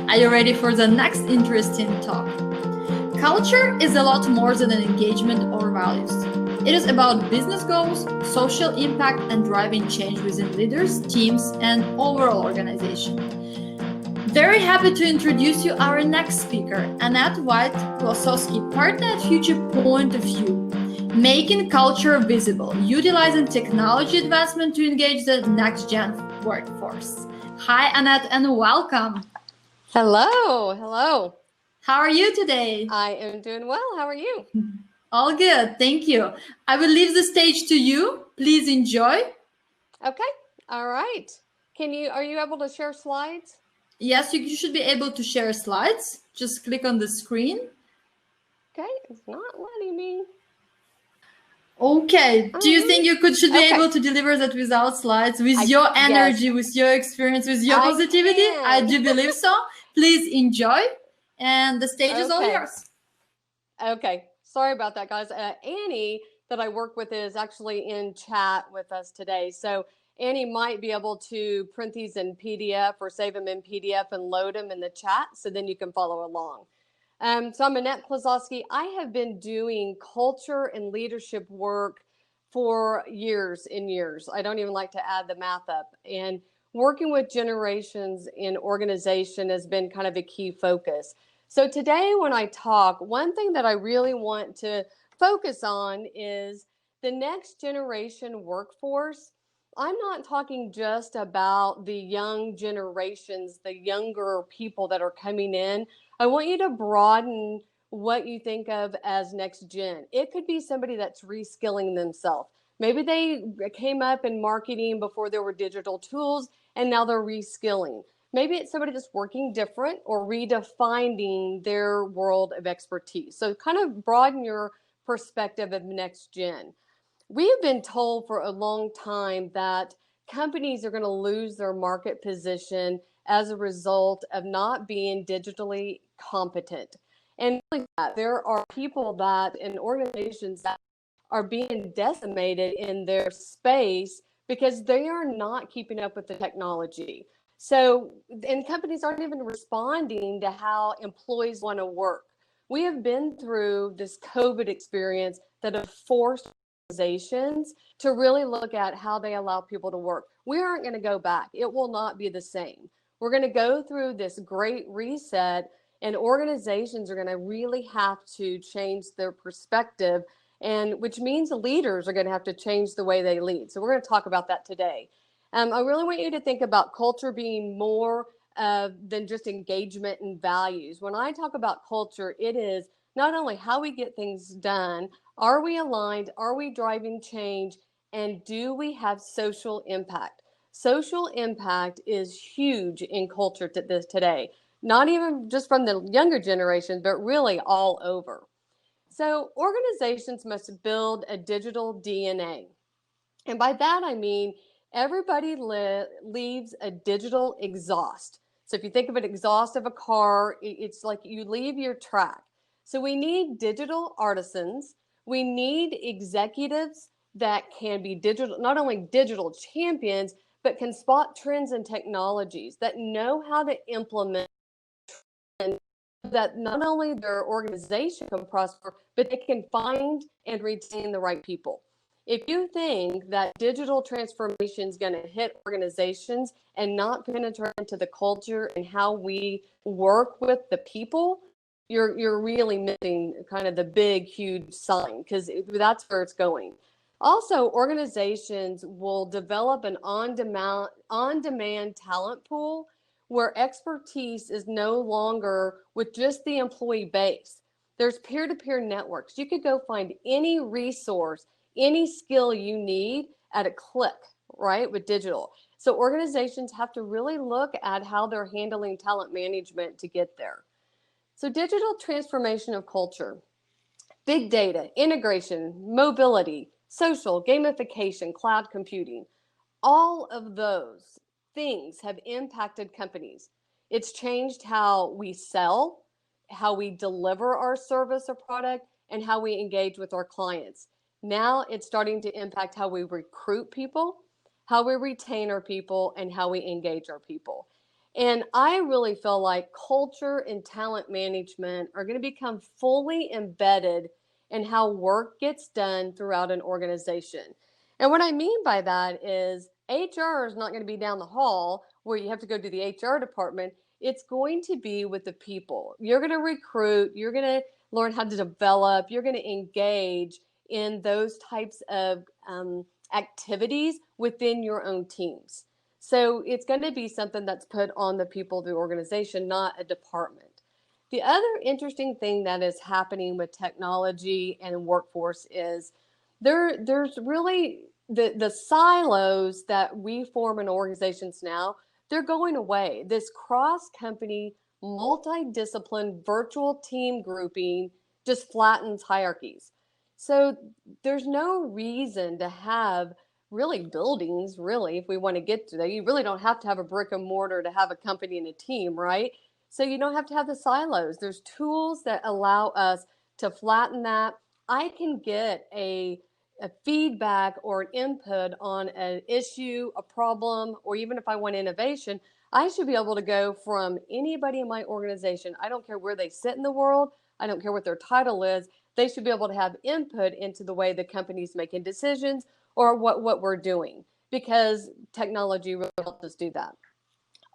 Are you ready for the next interesting talk? Culture is a lot more than an engagement or values. It is about business goals, social impact, and driving change within leaders, teams, and overall organization. Very happy to introduce you our next speaker, Annette White-Klososky, partner at Future Point of View, making culture visible, utilizing technology advancement to engage the next-gen workforce. Hi, Annette, and welcome. Hello. How are you today? I am doing well. How are you? All good, thank you. I will leave the stage to you. Please enjoy. Okay. All right. Are you able to share slides? Yes, you should be able to share slides. Just click on the screen. Okay, it's not letting me. Okay. Do you think you should be able to deliver that without slides, with your energy, yes. with your experience, with your positivity? I do believe so. Please enjoy, and the stage is all yours. Okay. Sorry about that, guys. Annie, that I work with, is actually in chat with us today. So Annie might be able to print these in PDF or save them in PDF and load them in the chat, so then you can follow along. So I'm Annette Klososky. I have been doing culture and leadership work for years and years. I don't even like to add the math up. And working with generations in organization has been kind of a key focus. So today when I talk, one thing that I really want to focus on is the next generation workforce. I'm not talking just about the young generations, the younger people that are coming in. I want you to broaden what you think of as next gen. It could be somebody that's reskilling themselves. Maybe they came up in marketing before there were digital tools and now they're reskilling. Maybe it's somebody that's working different or redefining their world of expertise. So kind of broaden your perspective of next gen. We have been told for a long time that companies are going to lose their market position as a result of not being digitally competent. And there are people that in organizations that are being decimated in their space because they are not keeping up with the technology. So, and companies aren't even responding to how employees want to work. We have been through this COVID experience that have forced organizations to really look at how they allow people to work. We aren't going to go back. It will not be the same. We're going to go through this great reset, and organizations are going to really have to change their perspective, and which means the leaders are going to have to change the way they lead. So we're going to talk about that today. I really want you to think about culture being more than just engagement and values. When I talk about culture, it is not only how we get things done, are we aligned, are we driving change, and do we have social impact? Social impact is huge in culture today, not even just from the younger generation, but really all over. So organizations must build a digital DNA. And by that, I mean, everybody leaves a digital exhaust. So if you think of an exhaust of a car, it's like you leave your track. So we need digital artisans. We need executives that can be digital, not only digital champions, but can spot trends and technologies, that know how to implement, that not only their organization can prosper, but they can find and retain the right people. If you think that digital transformation is going to hit organizations and not penetrate into the culture and how we work with the people, you're really missing kind of the big, huge sign, because that's where it's going. Also, organizations will develop an on-demand talent pool where expertise is no longer with just the employee base. There's peer-to-peer networks. You could go find any resource, any skill you need at a click, right, with digital. So organizations have to really look at how they're handling talent management to get there. So digital transformation of culture, big data, integration, mobility, social, gamification, cloud computing, all of those things have impacted companies. It's changed how we sell, how we deliver our service or product, and how we engage with our clients. Now it's starting to impact how we recruit people, how we retain our people, and how we engage our people. And I really feel like culture and talent management are going to become fully embedded in how work gets done throughout an organization. And what I mean by that is HR is not going to be down the hall where you have to go to the HR department. It's going to be with the people. You're going to recruit, you're going to learn how to develop, you're going to engage in those types of activities within your own teams. So it's going to be something that's put on the people of the organization, not a department. The other interesting thing that is happening with technology and workforce is there's really the silos that we form in organizations now, they're going away. This cross-company, multidiscipline virtual team grouping just flattens hierarchies. So there's no reason to have really buildings, really, if we want to get to that. You really don't have to have a brick and mortar to have a company and a team, right? So you don't have to have the silos. There's tools that allow us to flatten that. I can get a feedback or an input on an issue, a problem, or even if I want innovation, I should be able to go from anybody in my organization. I don't care where they sit in the world. I don't care what their title is. They should be able to have input into the way the company's making decisions or what we're doing, because technology really helps us do that.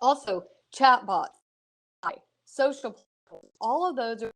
Also, chatbots, social platforms, all of those are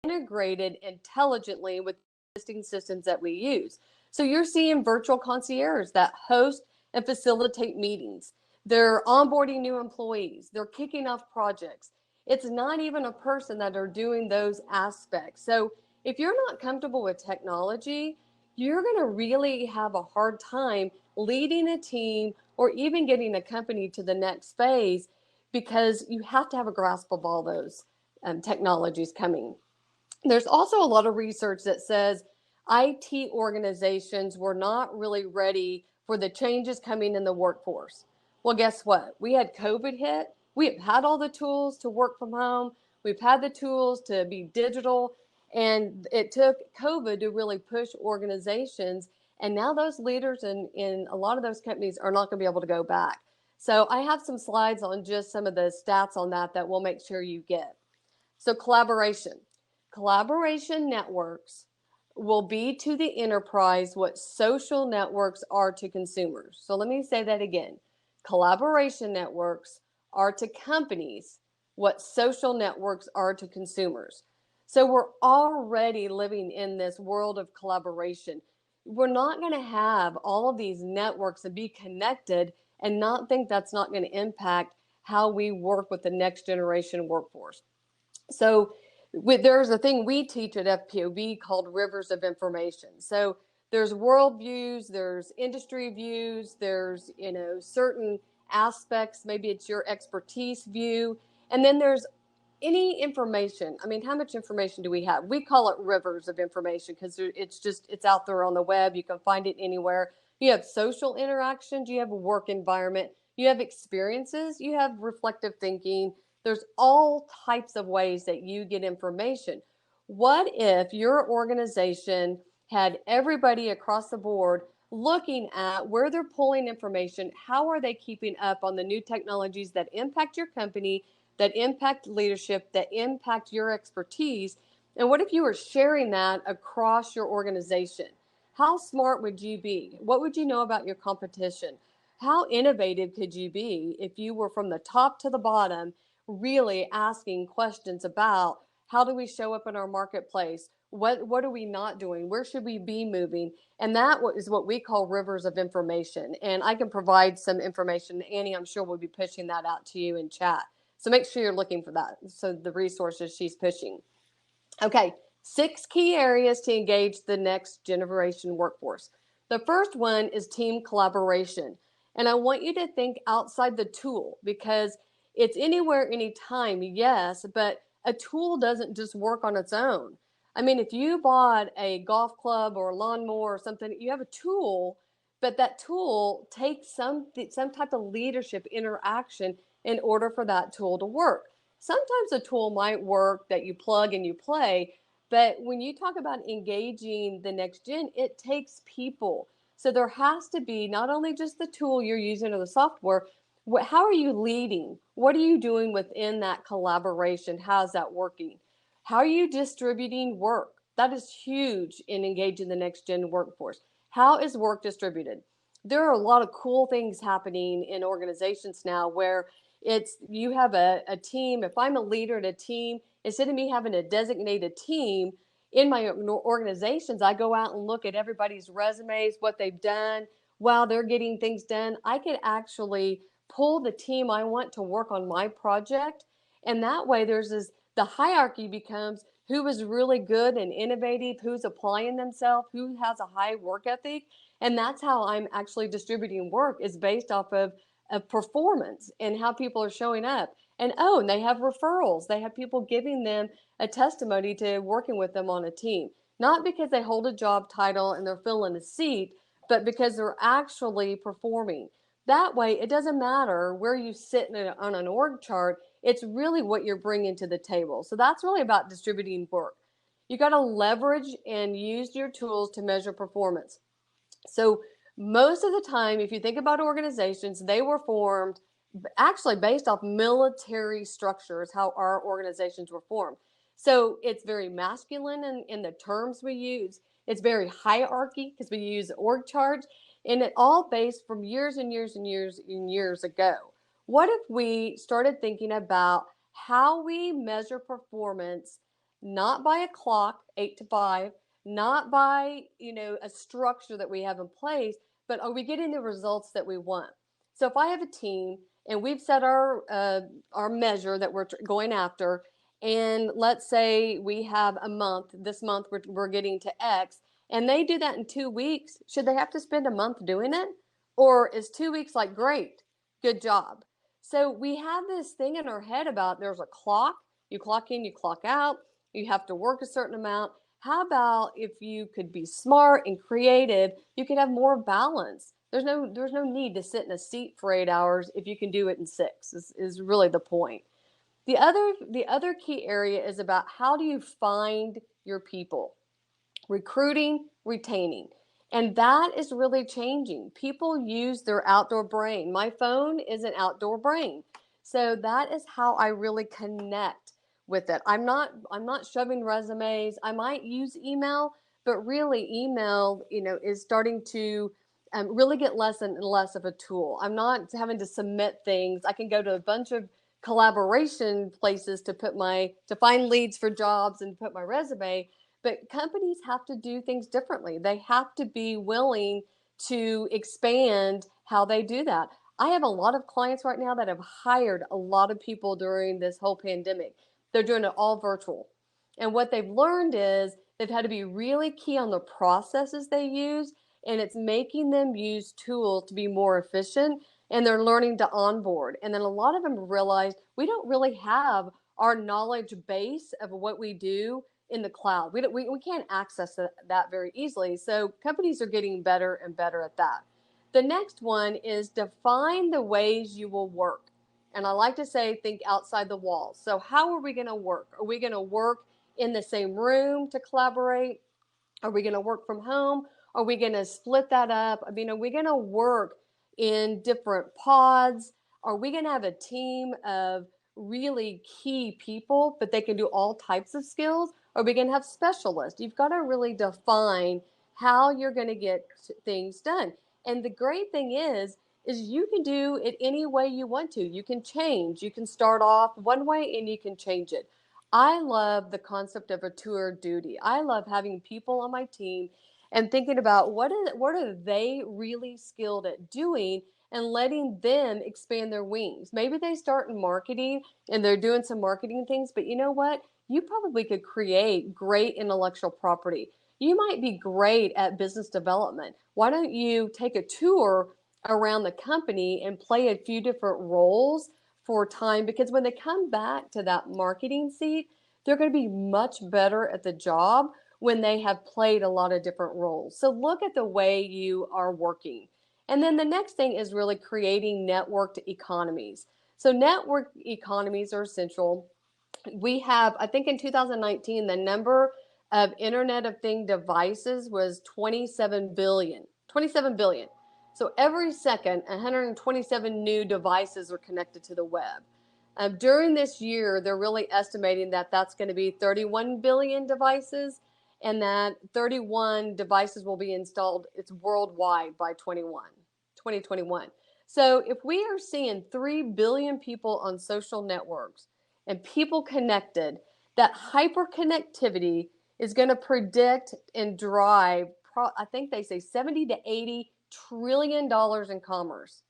integrated intelligently with existing systems that we use. So you're seeing virtual concierges that host and facilitate meetings. They're onboarding new employees. They're kicking off projects. It's not even a person that are doing those aspects. So if you're not comfortable with technology, you're going to really have a hard time leading a team or even getting a company to the next phase, because you have to have a grasp of all those technologies coming. There's also a lot of research that says IT organizations were not really ready for the changes coming in the workforce. Well, guess what? We had COVID hit. We have had all the tools to work from home. We've had the tools to be digital. And it took COVID to really push organizations. And now those leaders in a lot of those companies are not going to be able to go back. So I have some slides on just some of the stats on that we'll make sure you get. So collaboration. Collaboration networks will be to the enterprise what social networks are to consumers. So let me say that again. Collaboration networks are to companies what social networks are to consumers. So we're already living in this world of collaboration. We're not going to have all of these networks and be connected and not think that's not going to impact how we work with the next generation workforce. So there's a thing we teach at FPOB called rivers of information. So there's world views, there's industry views, there's certain aspects, maybe it's your expertise view, and then there's any information. I mean, how much information do we have? We call it rivers of information because it's out there on the web. You can find it anywhere. You have social interactions, you have a work environment, you have experiences, you have reflective thinking. There's all types of ways that you get information. What if your organization had everybody across the board looking at where they're pulling information? How are they keeping up on the new technologies that impact your company, that impact leadership, that impact your expertise? And what if you were sharing that across your organization? How smart would you be? What would you know about your competition? How innovative could you be if you were from the top to the bottom really asking questions about how do we show up in our marketplace? What are we not doing? Where should we be moving? And that is what we call rivers of information. And I can provide some information. Annie, I'm sure, will be pushing that out to you in chat. So make sure you're looking for that. So the resources she's pushing. Okay, 6 key areas to engage the next generation workforce. The first one is team collaboration. And I want you to think outside the tool, because it's anywhere, anytime, yes, but a tool doesn't just work on its own. I mean, if you bought a golf club or a lawnmower or something, you have a tool, but that tool takes some type of leadership interaction in order for that tool to work. Sometimes a tool might work that you plug and you play, but when you talk about engaging the next gen, it takes people. So there has to be not only just the tool you're using or the software, How are you leading? What are you doing within that collaboration? How's that working? How are you distributing work? That is huge in engaging the next gen workforce. How is work distributed? There are a lot of cool things happening in organizations now where it's you have a team. If I'm a leader in a team, instead of me having a designated team in my organizations, I go out and look at everybody's resumes, what they've done while they're getting things done. I could actually pull the team I want to work on my project. And that way the hierarchy becomes who is really good and innovative, who's applying themselves, who has a high work ethic. And that's how I'm actually distributing work, is based off of performance and how people are showing up. And they have referrals. They have people giving them a testimony to working with them on a team. Not because they hold a job title and they're filling a seat, but because they're actually performing. That way, it doesn't matter where you sit on an org chart. It's really what you're bringing to the table. So that's really about distributing work. You got to leverage and use your tools to measure performance. So most of the time, if you think about organizations, they were formed actually based off military structures, how our organizations were formed. So it's very masculine in the terms we use. It's very hierarchy because we use org charts, and it all based from years and years and years and years ago. What if we started thinking about how we measure performance, not by a clock, 8 to 5, not by a structure that we have in place, but are we getting the results that we want? So if I have a team and we've set our measure that we're going after, and let's say we have a month, this month we're getting to X, and they do that in 2 weeks, should they have to spend a month doing it? Or is 2 weeks like, great, good job? So we have this thing in our head about there's a clock, you clock in, you clock out, you have to work a certain amount. How about if you could be smart and creative, you could have more balance. There's no need to sit in a seat for 8 hours if you can do it in 6, is really the point. The other key area is about how do you find your people? Recruiting, retaining. And that is really changing. People use their outdoor brain. My phone is an outdoor brain. So that is how I really connect with it. I'm not shoving resumes. I might use email, but really email, is starting to really get less and less of a tool. I'm not having to submit things. I can go to a bunch of collaboration places to find leads for jobs and put my resume. But companies have to do things differently. They have to be willing to expand how they do that. I have a lot of clients right now that have hired a lot of people during this whole pandemic. They're doing it all virtual. And what they've learned is they've had to be really key on the processes they use, and it's making them use tools to be more efficient, and they're learning to onboard. And then a lot of them realize we don't really have our knowledge base of what we do in the cloud. We can't access that very easily. So companies are getting better and better at that. The next one is define the ways you will work. And I like to say, think outside the walls. So how are we going to work? Are we going to work in the same room to collaborate? Are we going to work from home? Are we going to split that up? I mean, are we going to work in different pods? Are we going to have a team of really key people, but they can do all types of skills? Are we going to have specialists? You've got to really define how you're going to get things done. And the great thing is you can do it any way you want to. You can change. You can start off one way and you can change it. I love the concept of a tour of duty. I love having people on my team and thinking about what are they really skilled at doing, and letting them expand their wings. Maybe they start in marketing and they're doing some marketing things, but you know what? You probably could create great intellectual property. You might be great at business development. Why don't you take a tour around the company and play a few different roles for time? Because when they come back to that marketing seat, they're going to be much better at the job when they have played a lot of different roles. So look at the way you are working. And then the next thing is really creating networked economies. So network economies are essential. We have, I think in 2019, the number of Internet of Things devices was 27 billion. 27 billion. So every second, 127 new devices are connected to the web. During this year, they're really estimating that that's going to be 31 billion devices, and that 31 devices will be installed. It's worldwide by 2021. So if we are seeing 3 billion people on social networks and people connected, that hyperconnectivity is going to predict and drive, I think they say 70 to 80 trillion dollars in commerce.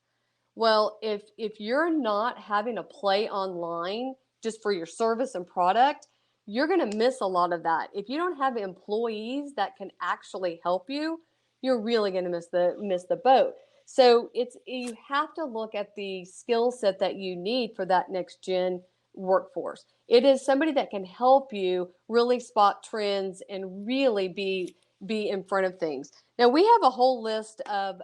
Well, if you're not having a play online just for your service and product, you're going to miss a lot of that. If you don't have employees that can actually help you, you're really going to miss the boat. So you have to look at the skill set that you need for that next gen workforce. It is somebody that can help you really spot trends and really be in front of things. Now we have a whole list of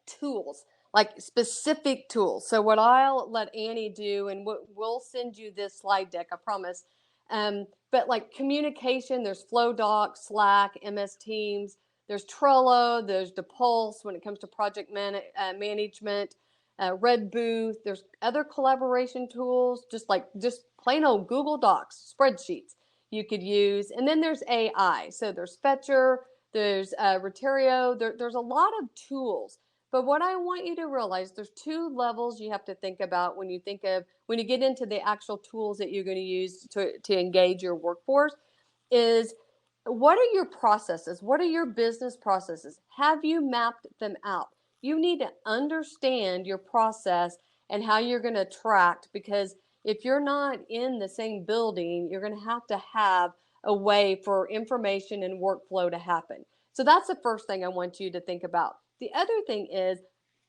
tools, like specific tools. So what I'll let Annie do, and we'll send you this slide deck, I promise. But like communication, there's FlowDoc, Slack, MS Teams, there's Trello, there's Depulse when it comes to project management, Red Booth. There's other collaboration tools, just plain old Google Docs, spreadsheets you could use. And then there's AI. So there's Fetcher, there's Reterio. There's a lot of tools. But what I want you to realize, there's two levels you have to think about when you get into the actual tools that you're going to use to engage your workforce, is what are your processes? What are your business processes? Have you mapped them out? You need to understand your process and how you're going to attract, because if you're not in the same building, you're going to have a way for information and workflow to happen. So that's the first thing I want you to think about. The other thing is,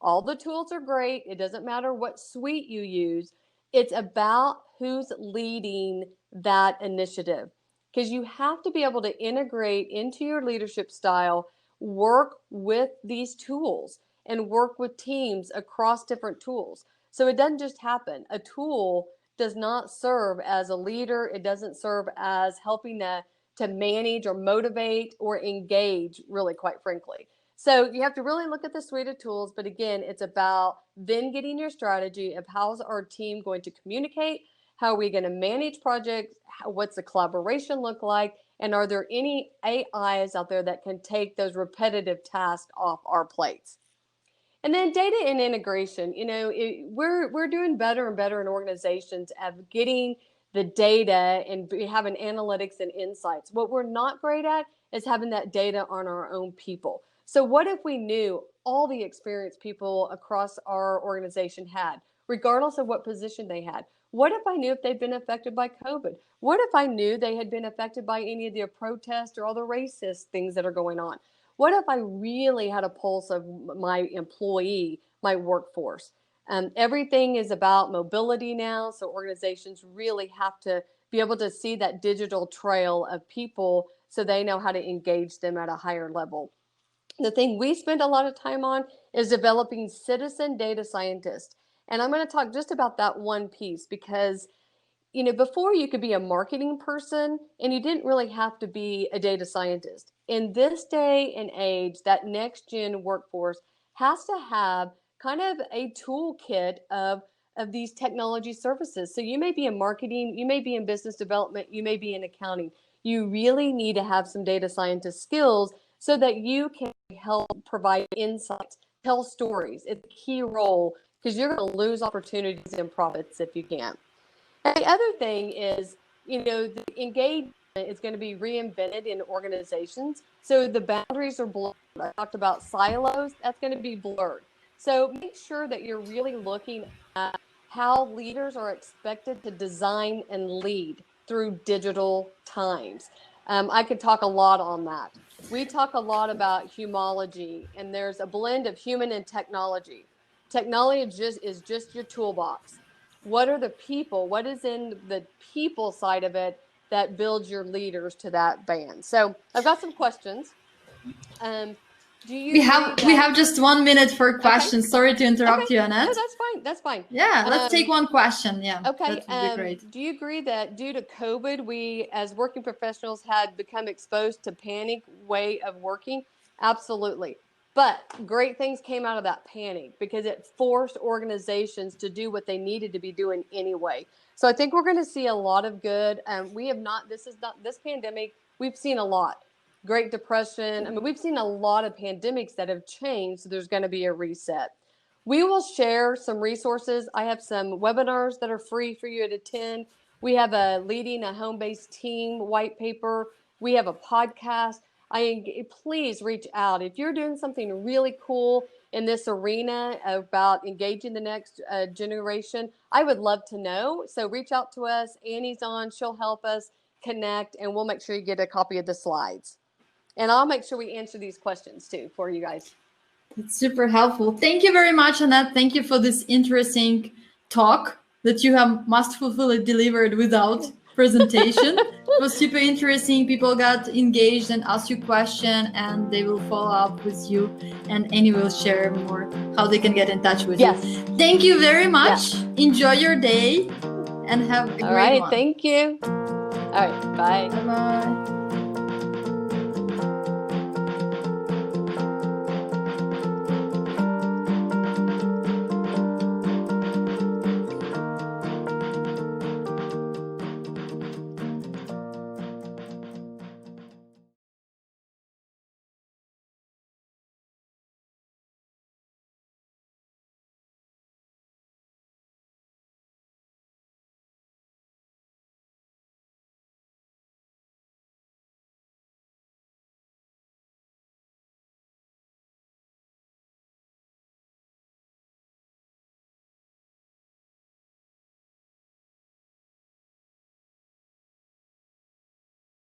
all the tools are great. It doesn't matter what suite you use. It's about who's leading that initiative, because you have to be able to integrate into your leadership style, work with these tools and work with teams across different tools. So it doesn't just happen. A tool does not serve as a leader. It doesn't serve as helping to manage or motivate or engage, really, quite frankly. So you have to really look at the suite of tools. But again, it's about then getting your strategy of how's our team going to communicate? How are we going to manage projects? What's the collaboration look like? And are there any AIs out there that can take those repetitive tasks off our plates? And then data and integration. We're doing better and better in organizations of getting the data and having analytics and insights. What we're not great at is having that data on our own people. So what if we knew all the experience people across our organization had, regardless of what position they had? What if I knew if they'd been affected by COVID? What if I knew they had been affected by any of the protests or all the racist things that are going on? What if I really had a pulse of my employee, my workforce? Everything is about mobility now, so organizations really have to be able to see that digital trail of people so they know how to engage them at a higher level. The thing we spend a lot of time on is developing citizen data scientists. And I'm going to talk just about that one piece, because before you could be a marketing person and you didn't really have to be a data scientist. In this day and age, that next gen workforce has to have kind of a toolkit of these technology services. So you may be in marketing, you may be in business development, you may be in accounting. You really need to have some data scientist skills so that you can help provide insights, tell stories. It's a key role, because you're going to lose opportunities and profits if you can't. And the other thing is, the engagement is going to be reinvented in organizations. So the boundaries are blurred. I talked about silos. That's going to be blurred. So make sure that you're really looking at how leaders are expected to design and lead through digital times. I could talk a lot on that. We talk a lot about humology, and there's a blend of human and technology. Technology is just your toolbox. What are the people? What is in the people side of it that builds your leaders to that band? So I've got some questions. Do you we have just 1 minute for questions. Okay. Sorry to interrupt you, No, Annette. that's fine. Yeah, let's take one question. Yeah, Okay. that would be great. Do you agree that due to COVID, we as working professionals had become exposed to panic way of working? Absolutely. But great things came out of that panic because it forced organizations to do what they needed to be doing anyway. So I think we're going to see a lot of good. We have not, this pandemic, we've seen a lot. Great Depression. I mean, we've seen a lot of pandemics that have changed. So there's going to be a reset. We will share some resources. I have some webinars that are free for you to attend. We have a leading a home-based team white paper. We have a podcast. Please reach out if you're doing something really cool in this arena about engaging the next generation. I would love to know. So reach out to us. Annie's on. She'll help us connect, and we'll make sure you get a copy of the slides. And I'll make sure we answer these questions too for you guys. It's super helpful. Thank you very much, Annette. Thank you for this interesting talk that you have masterfully delivered without presentation. It was super interesting. People got engaged and asked you questions, and they will follow up with you. And Annie will share more how they can get in touch with you. Thank you very much. Enjoy your day and have a great one. All right. Thank you. All right. Bye. Bye-bye.